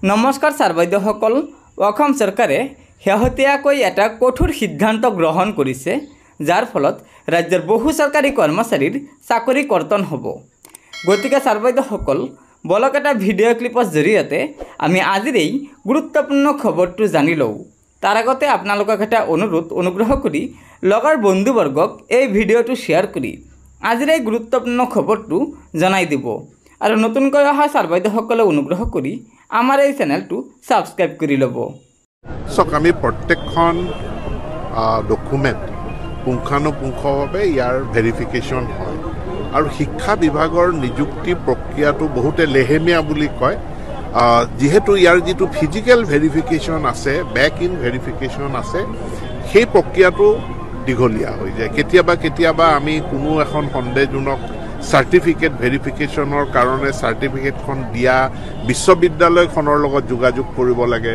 নমস্কাৰ ছাৰ বাইদেউসকল। অসম চৰকাৰে শেহতীয়াকৈ এটা কঠোৰ সিদ্ধান্ত গ্ৰহণ কৰিছে, যাৰ ফলত ৰাজ্যৰ বহু চৰকাৰী কৰ্মচাৰীৰ চাকৰি কৰ্তন হ'ব। গতিকে ছাৰ বাইদেউসকল, বলক এটা ভিডিঅ' ক্লিপৰ জৰিয়তে আমি আজিৰ এই গুৰুত্বপূৰ্ণ খবৰটো জানি লওঁ। তাৰ আগতে আপোনালোকক এটা অনুগ্ৰহ কৰি লগৰ বন্ধুবৰ্গক এই ভিডিঅ'টো শ্বেয়াৰ কৰি আজিৰ এই গুৰুত্বপূৰ্ণ খবৰটো জনাই দিব। আৰু নতুনকৈ অহা ছাৰ বাইদেউসকলে অনুগ্ৰহ কৰি আমাৰ এই চেনেলটো ছাবস্ক্ৰাইব কৰি ল'ব। চাওক, আমি প্ৰত্যেকখন ডকুমেণ্ট পুংখানুপুংখভাৱে ইয়াৰ ভেৰিফিকেশ্যন হয় আৰু শিক্ষা বিভাগৰ নিযুক্তি প্ৰক্ৰিয়াটো বহুতে লেহেমীয়া বুলি কয়। যিহেতু ইয়াৰ যিটো ফিজিকেল ভেৰিফিকেশ্যন আছে, বেক ইন ভেৰিফিকেশ্যন আছে, সেই প্ৰক্ৰিয়াটো দীঘলীয়া হৈ যায়। কেতিয়াবা আমি কোনো এখন সন্দেহজনক চাৰ্টিফিকেট ভেৰিফিকেশ্যনৰ কাৰণে চাৰ্টিফিকেটখন দিয়া বিশ্ববিদ্যালয়খনৰ লগত যোগাযোগ কৰিব লাগে,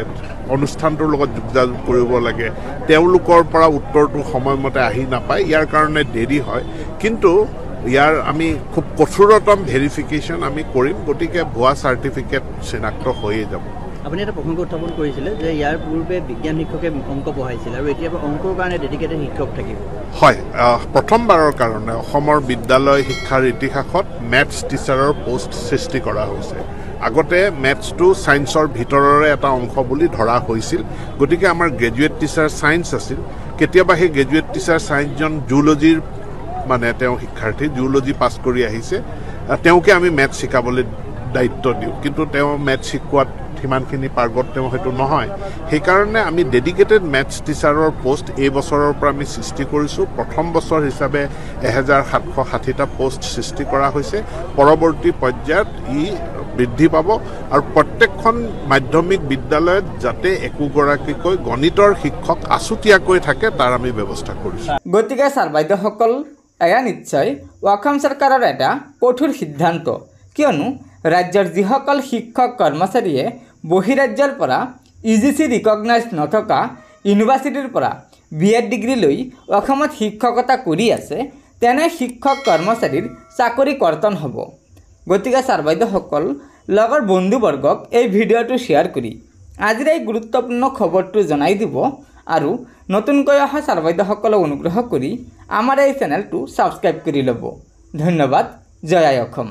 অনুষ্ঠানটোৰ লগত যোগাযোগ কৰিব লাগে, তেওঁলোকৰ পৰা উত্তৰটো সময়মতে আহি নাপায়, ইয়াৰ কাৰণে দেৰি হয়। কিন্তু ইয়াৰ আমি খুব কঠোৰতম ভেৰিফিকেশ্যন আমি কৰিম, গতিকে ভুৱা চাৰ্টিফিকেট চিনাক্ত হৈয়ে যাব। আপুনি এটা প্ৰসংগ উত্থাপন কৰিছিলে যে ইয়াৰ পূৰ্বে বিজ্ঞান শিক্ষকে অংক পঢ়াইছিল আৰু এতিয়া অংকৰ কাৰণে ডেডিকেটেড শিক্ষক থাকিব। হয়, প্ৰথমবাৰৰ কাৰণে অসমৰ বিদ্যালয় শিক্ষাৰ ইতিহাসত মেথছ টিচাৰৰ পোষ্ট সৃষ্টি কৰা হৈছে। আগতে মেথছটো ছায়েন্সৰ ভিতৰৰে এটা অংশ বুলি ধৰা হৈছিল। গতিকে আমাৰ গ্ৰেজুৱেট টিচাৰ ছায়েন্স আছিল। কেতিয়াবা সেই গ্ৰেজুৱেট টিচাৰ ছায়েন্সজন জুলজিৰ তেওঁ শিক্ষাৰ্থী, জুলজি পাছ কৰি আহিছে, তেওঁকে আমি মেথছ শিকাবলৈ দায়িত্ব দিওঁ, কিন্তু তেওঁ মেথছ শিকোৱাত সিমানখিনি পাৰ্গত তেওঁ হয়তো নহয়। সেইকাৰণে আমি ডেডিকেটেড মেথছ টিচাৰৰ পোষ্ট এই বছৰৰ পৰা আমি সৃষ্টি কৰিছোঁ। প্ৰথম বছৰ হিচাপে 1760টা পোষ্ট সৃষ্টি কৰা হৈছে। পৰৱৰ্তী পৰ্যায়ত ই বৃদ্ধি পাব আৰু প্ৰত্যেকখন মাধ্যমিক বিদ্যালয়ত যাতে একোগৰাকীকৈ গণিতৰ শিক্ষক আছুতীয়াকৈ থাকে তাৰ আমি ব্যৱস্থা কৰিছোঁ। গতিকে ছাৰ বাইদেউসকল, এয়া নিশ্চয় অসম চৰকাৰৰ এটা কঠোৰ সিদ্ধান্ত, কিয়নো ৰাজ্যৰ যিসকল শিক্ষক কৰ্মচাৰীয়ে বহিৰাজ্যৰ পৰা UGC ৰিকগনাইজ নথকা ইউনিভাৰ্চিটিৰ পৰা BEd ডিগ্ৰী লৈ অসমত শিক্ষকতা কৰি আছে, তেনে শিক্ষক কৰ্মচাৰীৰ চাকৰি কৰ্তন হ'ব। গতিকে ছাৰ বাইদেউসকল, লগৰ বন্ধুবৰ্গক এই ভিডিঅ'টো শ্বেয়াৰ কৰি আজিৰ এই গুৰুত্বপূৰ্ণ খবৰটো জনাই দিব আৰু নতুনকৈ অহা ছাৰ বাইদেউসকলক অনুগ্ৰহ কৰি আমাৰ এই চেনেলটো ছাবস্ক্ৰাইব কৰি ল'ব। ধন্যবাদ। জয় আই অসম।